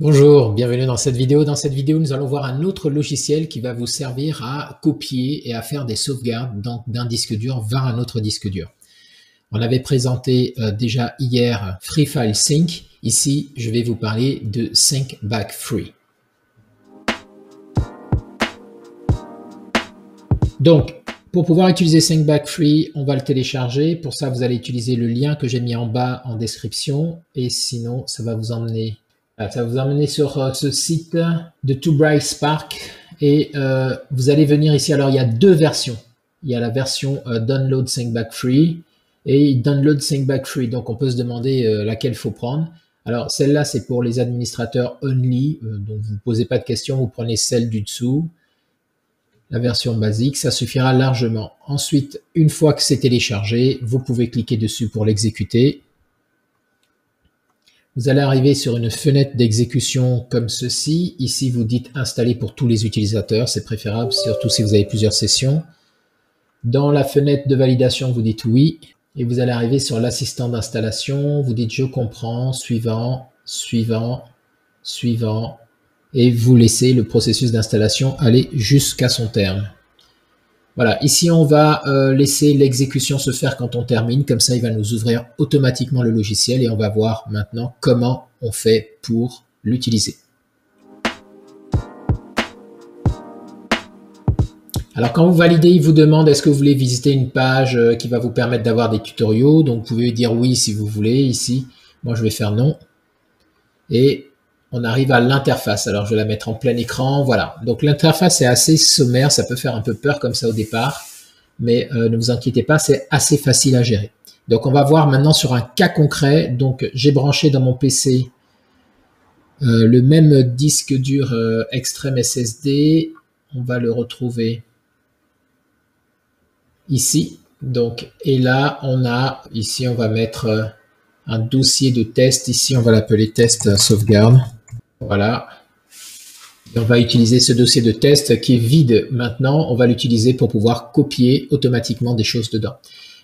Bonjour, bienvenue dans cette vidéo. Dans cette vidéo, nous allons voir un autre logiciel qui va vous servir à copier et à faire des sauvegardes d'un disque dur vers un autre disque dur. On avait présenté déjà hier Free File Sync. Ici, je vais vous parler de Sync Back Free. Donc, pour pouvoir utiliser Sync Back Free, on va le télécharger. Pour ça, vous allez utiliser le lien que j'ai mis en bas en description. Et sinon, ça va vous emmener sur ce site de 2Bright Spark et vous allez venir ici. Alors, il y a deux versions. Il y a la version Download Sync Back Free et Download Sync Back Free. Donc, on peut se demander laquelle faut prendre. Alors, celle-là, c'est pour les administrateurs only. Donc, vous ne posez pas de questions. Vous prenez celle du dessous. La version basique, ça suffira largement. Ensuite, une fois que c'est téléchargé, vous pouvez cliquer dessus pour l'exécuter. Vous allez arriver sur une fenêtre d'exécution comme ceci. Ici, vous dites installer pour tous les utilisateurs. C'est préférable, surtout si vous avez plusieurs sessions. Dans la fenêtre de validation, vous dites oui. Et vous allez arriver sur l'assistant d'installation. Vous dites je comprends, suivant, suivant, suivant. Et vous laissez le processus d'installation aller jusqu'à son terme. Voilà, ici on va laisser l'exécution se faire quand on termine, comme ça il va nous ouvrir automatiquement le logiciel et on va voir maintenant comment on fait pour l'utiliser. Alors quand vous validez, il vous demande est-ce que vous voulez visiter une page qui va vous permettre d'avoir des tutoriaux, donc vous pouvez dire oui si vous voulez ici, moi je vais faire non. Et on arrive à l'interface. Alors, je vais la mettre en plein écran. Voilà. Donc, l'interface est assez sommaire. Ça peut faire un peu peur comme ça au départ. Mais ne vous inquiétez pas, c'est assez facile à gérer. Donc, on va voir maintenant sur un cas concret. Donc, j'ai branché dans mon PC le même disque dur Extreme SSD. On va le retrouver ici. Donc, et là, ici, on va mettre un dossier de test. Ici, on va l'appeler test sauvegarde. Voilà. Et on va utiliser ce dossier de test qui est vide maintenant. On va l'utiliser pour pouvoir copier automatiquement des choses dedans.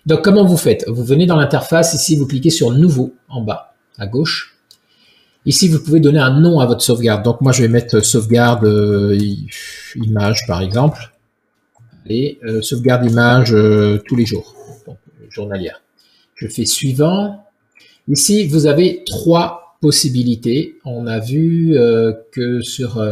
Donc, comment vous faites? Vous venez dans l'interface. Ici, vous cliquez sur Nouveau en bas à gauche. Ici, vous pouvez donner un nom à votre sauvegarde. Donc, moi, je vais mettre sauvegarde image, par exemple. Et sauvegarde image tous les jours, donc journalière. Je fais suivant. Ici, vous avez trois possibilités. On a vu que sur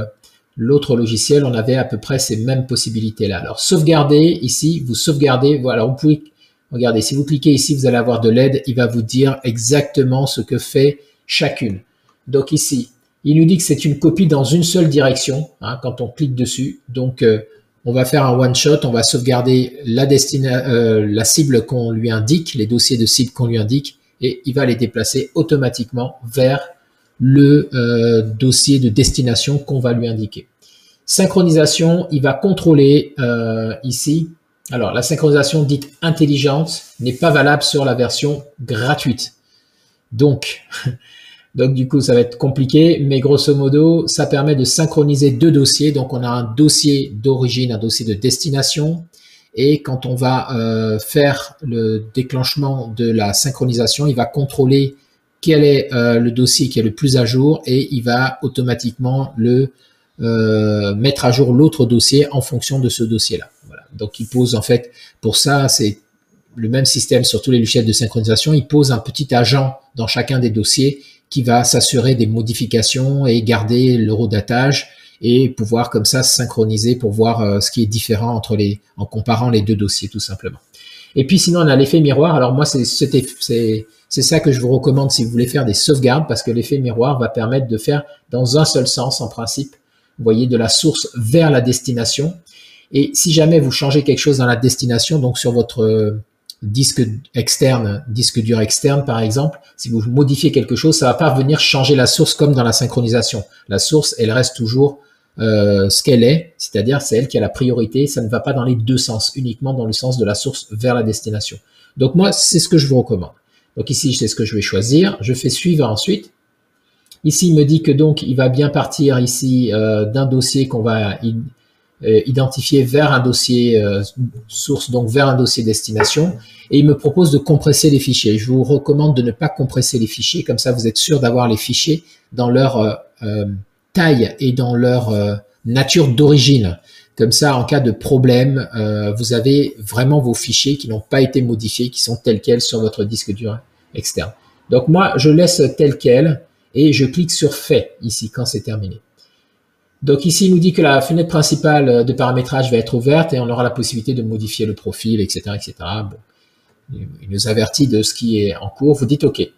l'autre logiciel, on avait à peu près ces mêmes possibilités-là. Alors, sauvegarder, ici, vous sauvegardez. Voilà, vous pouvez, regardez, si vous cliquez ici, vous allez avoir de l'aide. Il va vous dire exactement ce que fait chacune. Donc ici, il nous dit que c'est une copie dans une seule direction, hein, quand on clique dessus. Donc, on va faire un one-shot. On va sauvegarder la cible qu'on lui indique, les dossiers de cible qu'on lui indique. Et il va les déplacer automatiquement vers le dossier de destination qu'on va lui indiquer. Synchronisation, il va contrôler ici. Alors, la synchronisation dite intelligente n'est pas valable sur la version gratuite. Donc, du coup, ça va être compliqué, mais grosso modo, ça permet de synchroniser deux dossiers. Donc, on a un dossier d'origine, un dossier de destination. Et quand on va faire le déclenchement de la synchronisation, il va contrôler quel est le dossier qui est le plus à jour et il va automatiquement mettre à jour l'autre dossier en fonction de ce dossier-là. Voilà. Donc, il pose en fait, pour ça, c'est le même système sur tous les logiciels de synchronisation. Il pose un petit agent dans chacun des dossiers qui va s'assurer des modifications et garder l'eurodatage et pouvoir comme ça synchroniser pour voir ce qui est différent en comparant les deux dossiers tout simplement. Et puis sinon on a l'effet miroir. Alors moi c'est ça que je vous recommande si vous voulez faire des sauvegardes parce que l'effet miroir va permettre de faire dans un seul sens en principe. Vous voyez, de la source vers la destination. Et si jamais vous changez quelque chose dans la destination, donc sur votre disque dur externe par exemple, si vous modifiez quelque chose, ça va pas venir changer la source comme dans la synchronisation. La source, elle reste toujours ce qu'elle est, c'est-à-dire c'est elle qui a la priorité, ça ne va pas dans les deux sens, uniquement dans le sens de la source vers la destination. Donc moi, c'est ce que je vous recommande. Donc ici, c'est ce que je vais choisir, je fais suivre ensuite. Ici, il me dit que donc il va bien partir ici d'un dossier qu'on va identifié vers un dossier source, donc vers un dossier destination, et il me propose de compresser les fichiers. Je vous recommande de ne pas compresser les fichiers, comme ça vous êtes sûr d'avoir les fichiers dans leur taille et dans leur nature d'origine. Comme ça, en cas de problème, vous avez vraiment vos fichiers qui n'ont pas été modifiés, qui sont tels quels sur votre disque dur externe. Donc moi, je laisse tel quel et je clique sur Fait ici quand c'est terminé. Donc ici, il nous dit que la fenêtre principale de paramétrage va être ouverte et on aura la possibilité de modifier le profil, etc., etc. Bon, il nous avertit de ce qui est en cours. Vous dites OK.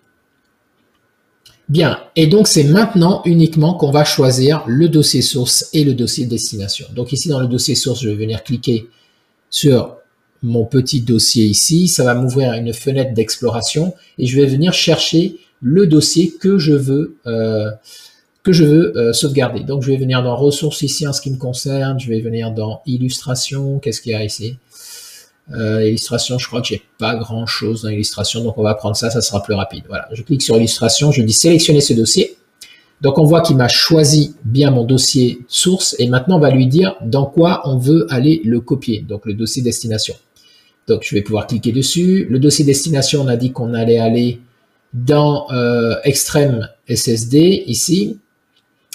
Bien, et donc c'est maintenant uniquement qu'on va choisir le dossier source et le dossier destination. Donc ici, dans le dossier source, je vais venir cliquer sur mon petit dossier ici. Ça va m'ouvrir une fenêtre d'exploration et je vais venir chercher le dossier que je veux sauvegarder. Donc, je vais venir dans ressources ici en ce qui me concerne. Je vais venir dans illustration. Qu'est-ce qu'il y a ici? Illustration, je crois que j'ai pas grand chose dans illustration. Donc, on va prendre ça, ça sera plus rapide. Voilà. Je clique sur illustration. Je dis sélectionner ce dossier. Donc, on voit qu'il m'a choisi bien mon dossier source. Et maintenant, on va lui dire dans quoi on veut aller le copier. Donc, le dossier destination. Donc, je vais pouvoir cliquer dessus. Le dossier destination, on a dit qu'on allait aller dans Extreme SSD ici.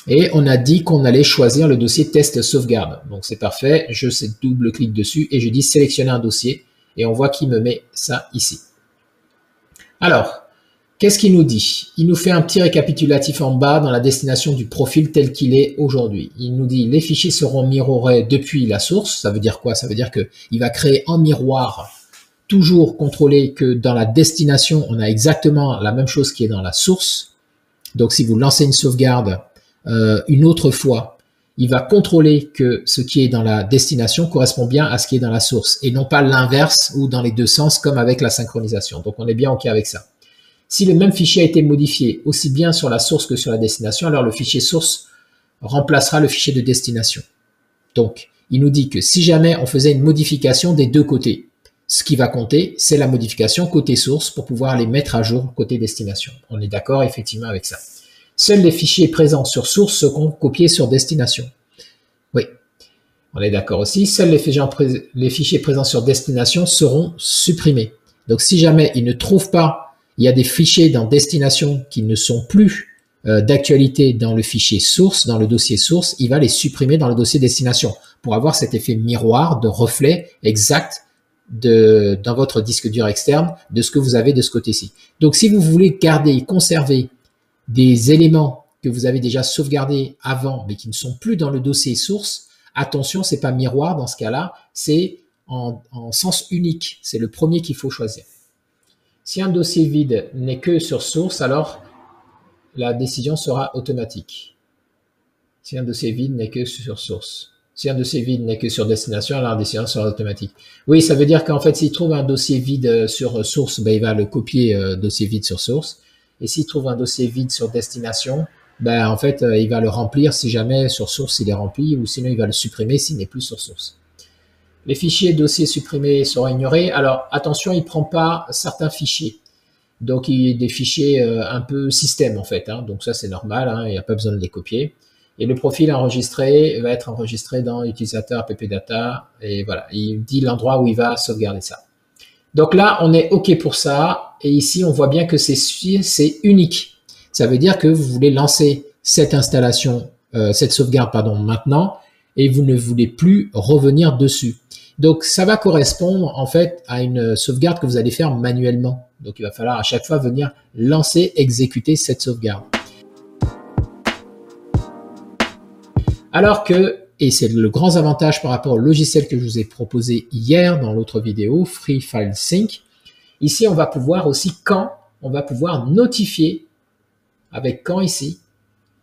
Et on a dit qu'on allait choisir le dossier test sauvegarde. Donc c'est parfait, je double-clique dessus et je dis sélectionner un dossier et on voit qu'il me met ça ici. Alors, qu'est-ce qu'il nous dit? Il nous fait un petit récapitulatif en bas dans la destination du profil tel qu'il est aujourd'hui. Il nous dit les fichiers seront mirrorés depuis la source. Ça veut dire quoi? Ça veut dire qu'il va créer en miroir, toujours contrôler que dans la destination, on a exactement la même chose qui est dans la source. Donc si vous lancez une sauvegarde, une autre fois, il va contrôler que ce qui est dans la destination correspond bien à ce qui est dans la source et non pas l'inverse ou dans les deux sens comme avec la synchronisation. Donc on est bien OK avec ça. Si le même fichier a été modifié aussi bien sur la source que sur la destination, alors le fichier source remplacera le fichier de destination. Donc il nous dit que si jamais on faisait une modification des deux côtés, ce qui va compter, c'est la modification côté source pour pouvoir les mettre à jour côté destination. On est d'accord effectivement avec ça. Seuls les fichiers présents sur source seront copiés sur destination. Oui, on est d'accord aussi. Seuls les fichiers présents sur destination seront supprimés. Donc, si jamais il ne trouve pas, il y a des fichiers dans destination qui ne sont plus d'actualité dans le fichier source, dans le dossier source, il va les supprimer dans le dossier destination pour avoir cet effet miroir de reflet exact dans votre disque dur externe de ce que vous avez de ce côté-ci. Donc, si vous voulez garder et conserver des éléments que vous avez déjà sauvegardés avant, mais qui ne sont plus dans le dossier source, attention, c'est pas miroir dans ce cas-là, c'est en sens unique. C'est le premier qu'il faut choisir. Si un dossier vide n'est que sur source, alors la décision sera automatique. Si un dossier vide n'est que sur source. Si un dossier vide n'est que sur destination, alors la décision sera automatique. Oui, ça veut dire qu'en fait, s'il trouve un dossier vide sur source, ben, il va le copier dossier vide sur source. Et s'il trouve un dossier vide sur destination, ben en fait, il va le remplir si jamais sur source il est rempli, ou sinon il va le supprimer s'il n'est plus sur source. Les fichiers dossiers supprimés seront ignorés. Alors attention, il ne prend pas certains fichiers. Donc il y a des fichiers un peu système en fait. Hein. Donc ça c'est normal, hein, il n'y a pas besoin de les copier. Et le profil enregistré va être enregistré dans utilisateur ppdata. Et voilà, il dit l'endroit où il va sauvegarder ça. Donc là, on est OK pour ça. Et ici, on voit bien que c'est unique. Ça veut dire que vous voulez lancer cette installation, cette sauvegarde, pardon, maintenant, et vous ne voulez plus revenir dessus. Donc, ça va correspondre, en fait, à une sauvegarde que vous allez faire manuellement. Donc, il va falloir à chaque fois venir lancer, exécuter cette sauvegarde. Alors que, et c'est le grand avantage par rapport au logiciel que je vous ai proposé hier dans l'autre vidéo, Free File Sync. Ici, on va pouvoir aussi on va pouvoir notifier avec quand ici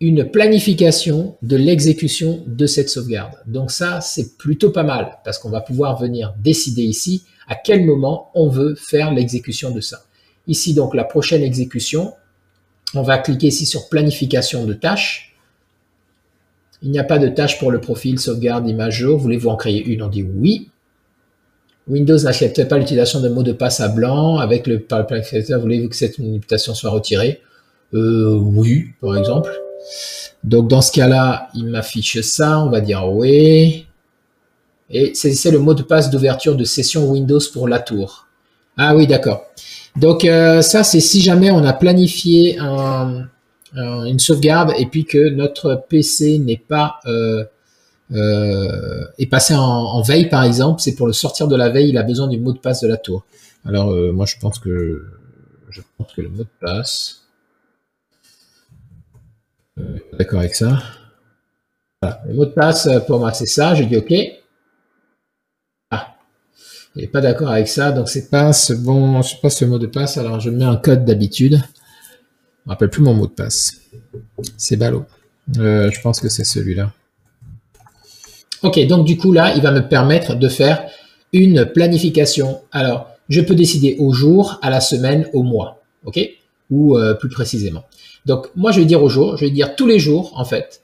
une planification de l'exécution de cette sauvegarde. Donc ça, c'est plutôt pas mal parce qu'on va pouvoir venir décider ici à quel moment on veut faire l'exécution de ça. Ici, donc, la prochaine exécution, on va cliquer ici sur planification de tâches. Il n'y a pas de tâche pour le profil sauvegarde image jour. Voulez-vous en créer une? On dit oui. Windows n'accepte pas l'utilisation de mots de passe à blanc avec le planificateur. Voulez-vous que cette limitation soit retirée? Oui, par exemple. Donc, dans ce cas-là, il m'affiche ça. On va dire oui. Et c'est le mot de passe d'ouverture de session Windows pour la tour. Ah oui, d'accord. Donc ça, c'est si jamais on a planifié une sauvegarde et puis que notre PC n'est pas est passé en veille, par exemple, c'est pour le sortir de la veille, il a besoin du mot de passe de la tour. Alors moi, je pense que le mot de passe, d'accord avec ça. Voilà. Le mot de passe pour moi, c'est ça. Je dis OK. Ah, il n'est pas d'accord avec ça, donc c'est pas ce bon, je sais pas ce mot de passe. Alors je mets un code d'habitude. Je me rappelle plus mon mot de passe. C'est ballot. Je pense que c'est celui-là. Ok, donc du coup là, il va me permettre de faire une planification. Alors, je peux décider au jour, à la semaine, au mois, ok, ou plus précisément. Donc moi, je vais dire au jour, je vais dire tous les jours en fait.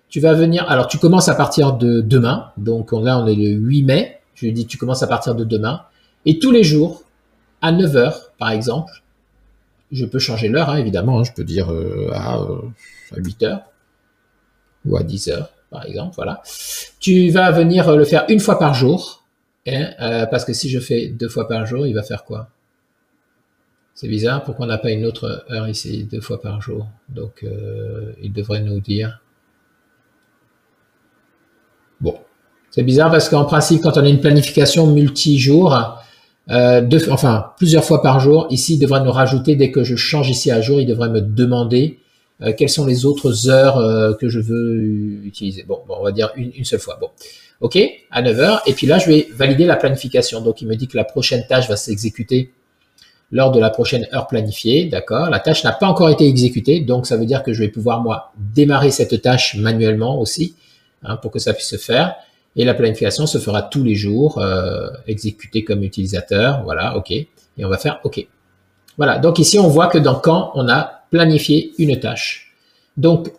Tu vas venir. Alors, tu commences à partir de demain. Donc là, on est le 8 mai. Je lui dis, tu commences à partir de demain. Et tous les jours, à 9 heures, par exemple, je peux changer l'heure, hein, évidemment. Hein, je peux dire à 8 heures ou à 10 heures, par exemple. Voilà. Tu vas venir le faire une fois par jour. Hein, parce que si je fais 2 fois par jour, il va faire quoi? C'est bizarre. Pourquoi on n'a pas une autre heure ici, 2 fois par jour? Donc, il devrait nous dire... Bon, c'est bizarre parce qu'en principe, quand on a une planification multi-jour, plusieurs fois par jour, ici, il devrait nous rajouter, dès que je change ici à jour, il devrait me demander quelles sont les autres heures que je veux utiliser. Bon, on va dire une seule fois. Bon, ok, à 9 heures. Et puis là, je vais valider la planification. Donc, il me dit que la prochaine tâche va s'exécuter lors de la prochaine heure planifiée. D'accord, la tâche n'a pas encore été exécutée. Donc, ça veut dire que je vais pouvoir, moi, démarrer cette tâche manuellement aussi. Hein, pour que ça puisse se faire. Et la planification se fera tous les jours, exécutée comme utilisateur. Voilà, OK. Et on va faire OK. Voilà, donc ici, on voit que dans quand on a planifié une tâche. Donc,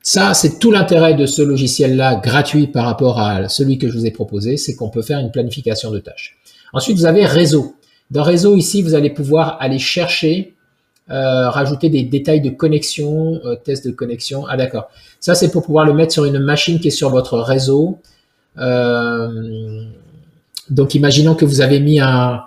ça, c'est tout l'intérêt de ce logiciel-là, gratuit par rapport à celui que je vous ai proposé, c'est qu'on peut faire une planification de tâches. Ensuite, vous avez réseau. Dans réseau, ici, vous allez pouvoir aller chercher rajouter des détails de connexion, test de connexion. Ah d'accord. Ça, c'est pour pouvoir le mettre sur une machine qui est sur votre réseau. Donc, imaginons que vous avez mis un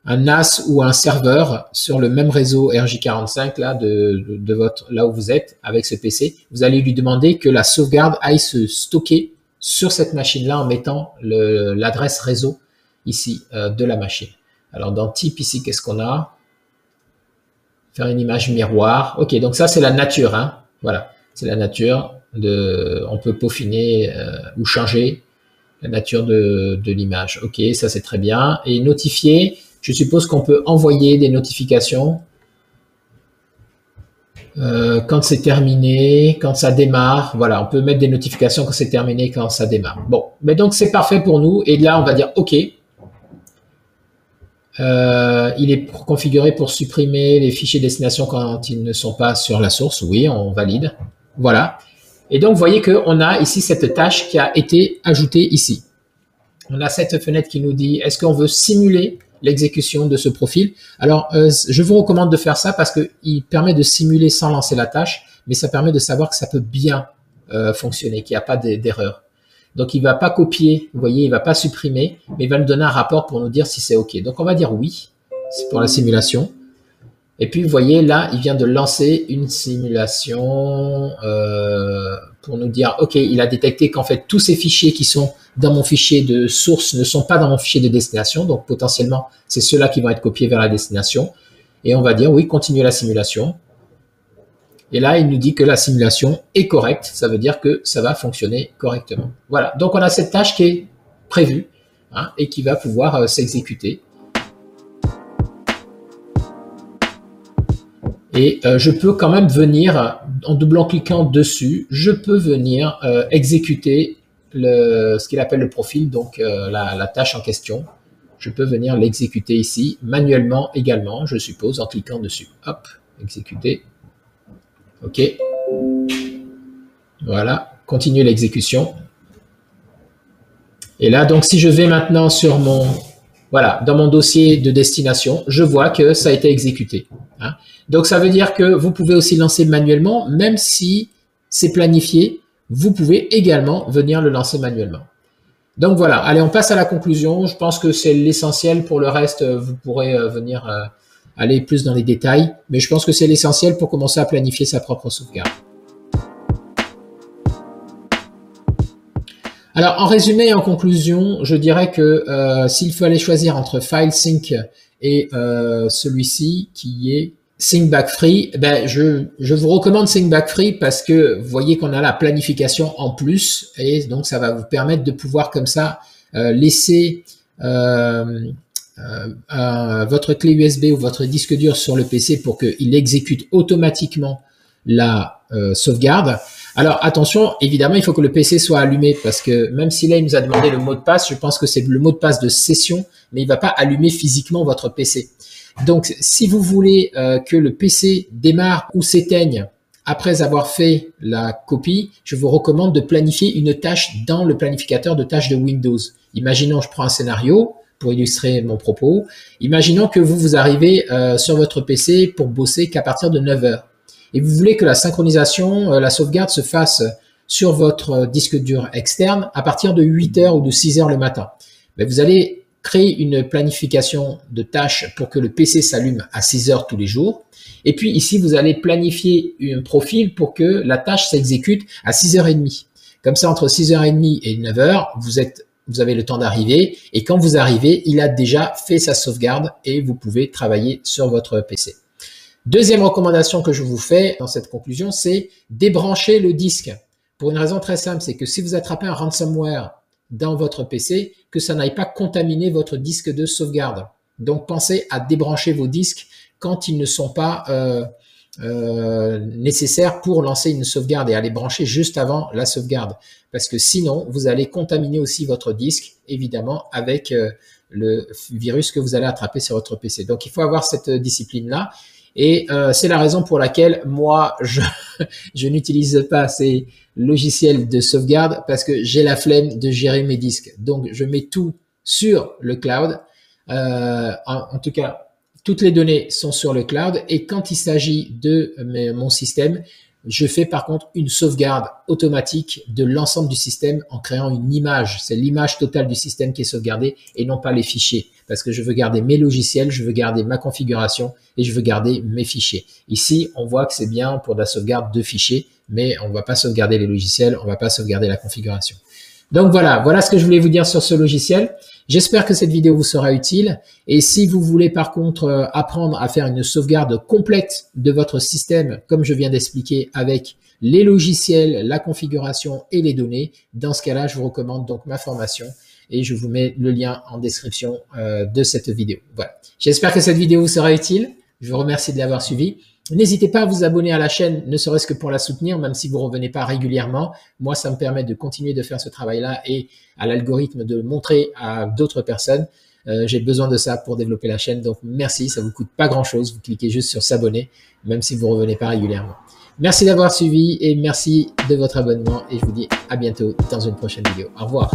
NAS ou un serveur sur le même réseau RJ45 là, de votre, là où vous êtes avec ce PC. Vous allez lui demander que la sauvegarde aille se stocker sur cette machine-là en mettant l'adresse réseau ici de la machine. Alors, dans type ici, qu'est-ce qu'on a? Faire une image miroir. Ok, donc ça c'est la nature, hein. Voilà, c'est la nature on peut peaufiner ou changer la nature de l'image. Ok, ça c'est très bien. Et notifier, je suppose qu'on peut envoyer des notifications quand c'est terminé, quand ça démarre. Voilà, on peut mettre des notifications quand c'est terminé, quand ça démarre. Bon, mais donc c'est parfait pour nous. Et là, on va dire OK. Il est configuré pour supprimer les fichiers destination quand ils ne sont pas sur la source. Oui, on valide. Voilà. Et donc, vous voyez qu'on a ici cette tâche qui a été ajoutée ici. On a cette fenêtre qui nous dit, est-ce qu'on veut simuler l'exécution de ce profil? Alors, je vous recommande de faire ça parce qu'il permet de simuler sans lancer la tâche, mais ça permet de savoir que ça peut bien fonctionner, qu'il n'y a pas d'erreur. Donc, il ne va pas copier, vous voyez, il ne va pas supprimer, mais il va nous donner un rapport pour nous dire si c'est OK. Donc, on va dire oui, c'est pour la simulation. Et puis, vous voyez, là, il vient de lancer une simulation pour nous dire, OK, il a détecté qu'en fait, tous ces fichiers qui sont dans mon fichier de source ne sont pas dans mon fichier de destination. Donc, potentiellement, c'est ceux-là qui vont être copiés vers la destination. Et on va dire, oui, continuer la simulation. Et là, il nous dit que la simulation est correcte. Ça veut dire que ça va fonctionner correctement. Voilà. Donc, on a cette tâche qui est prévue hein, et qui va pouvoir s'exécuter. Et je peux quand même venir, en doublant-cliquant dessus, je peux venir exécuter ce qu'il appelle le profil, donc la tâche en question. Je peux venir l'exécuter ici, manuellement également, je suppose, en cliquant dessus. Hop, exécuter. OK. Voilà, continuer l'exécution. Et là, donc, si je vais maintenant sur voilà, dans mon dossier de destination, je vois que ça a été exécuté. Hein. Donc, ça veut dire que vous pouvez aussi lancer manuellement, même si c'est planifié, vous pouvez également venir le lancer manuellement. Donc voilà, allez, on passe à la conclusion. Je pense que c'est l'essentiel. Pour le reste, vous pourrez venir aller plus dans les détails. Mais je pense que c'est l'essentiel pour commencer à planifier sa propre sauvegarde. Alors, en résumé et en conclusion, je dirais que s'il fallait choisir entre FileSync et celui-ci, qui est Sync Back Free, ben je vous recommande Sync Back Free parce que vous voyez qu'on a la planification en plus et donc ça va vous permettre de pouvoir comme ça laisser votre clé USB ou votre disque dur sur le PC pour qu'il exécute automatiquement la sauvegarde. Alors attention, évidemment, il faut que le PC soit allumé parce que même si là il nous a demandé le mot de passe, je pense que c'est le mot de passe de session, mais il ne va pas allumer physiquement votre PC. Donc si vous voulez que le PC démarre ou s'éteigne après avoir fait la copie, je vous recommande de planifier une tâche dans le planificateur de tâches de Windows. Imaginons, je prends un scénario pour illustrer mon propos. Imaginons que vous arrivez sur votre PC pour bosser qu'à partir de 9 heures. Et vous voulez que la synchronisation, la sauvegarde se fasse sur votre disque dur externe à partir de 8 heures ou de 6 heures le matin. Mais vous allez créer une planification de tâches pour que le PC s'allume à 6 heures tous les jours. Et puis ici, vous allez planifier un profil pour que la tâche s'exécute à 6h30. Comme ça, entre 6h30 et 9h, vous avez le temps d'arriver. Et quand vous arrivez, il a déjà fait sa sauvegarde et vous pouvez travailler sur votre PC. Deuxième recommandation que je vous fais dans cette conclusion, c'est débrancher le disque. Pour une raison très simple, c'est que si vous attrapez un ransomware dans votre PC, que ça n'aille pas contaminer votre disque de sauvegarde. Donc, pensez à débrancher vos disques quand ils ne sont pas nécessaires pour lancer une sauvegarde et à les brancher juste avant la sauvegarde. Parce que sinon, vous allez contaminer aussi votre disque, évidemment, avec le virus que vous allez attraper sur votre PC. Donc, il faut avoir cette discipline-là. Et c'est la raison pour laquelle moi, je n'utilise pas ces logiciels de sauvegarde parce que j'ai la flemme de gérer mes disques. Donc, je mets tout sur le cloud. En tout cas, toutes les données sont sur le cloud. Et quand il s'agit de mon système, je fais par contre une sauvegarde automatique de l'ensemble du système en créant une image. C'est l'image totale du système qui est sauvegardée et non pas les fichiers. Parce que je veux garder mes logiciels, je veux garder ma configuration et je veux garder mes fichiers. Ici, on voit que c'est bien pour la sauvegarde de fichiers, mais on ne va pas sauvegarder les logiciels, on ne va pas sauvegarder la configuration. Donc voilà ce que je voulais vous dire sur ce logiciel. J'espère que cette vidéo vous sera utile. Et si vous voulez par contre apprendre à faire une sauvegarde complète de votre système, comme je viens d'expliquer avec les logiciels, la configuration et les données, dans ce cas-là, je vous recommande donc ma formation. Et je vous mets le lien en description de cette vidéo. Voilà. J'espère que cette vidéo vous sera utile. Je vous remercie de l'avoir suivi. N'hésitez pas à vous abonner à la chaîne, ne serait-ce que pour la soutenir, même si vous ne revenez pas régulièrement. Moi, ça me permet de continuer de faire ce travail-là et à l'algorithme de le montrer à d'autres personnes. J'ai besoin de ça pour développer la chaîne. Donc, merci. Ça ne vous coûte pas grand-chose. Vous cliquez juste sur s'abonner, même si vous ne revenez pas régulièrement. Merci d'avoir suivi et merci de votre abonnement. Et je vous dis à bientôt dans une prochaine vidéo. Au revoir.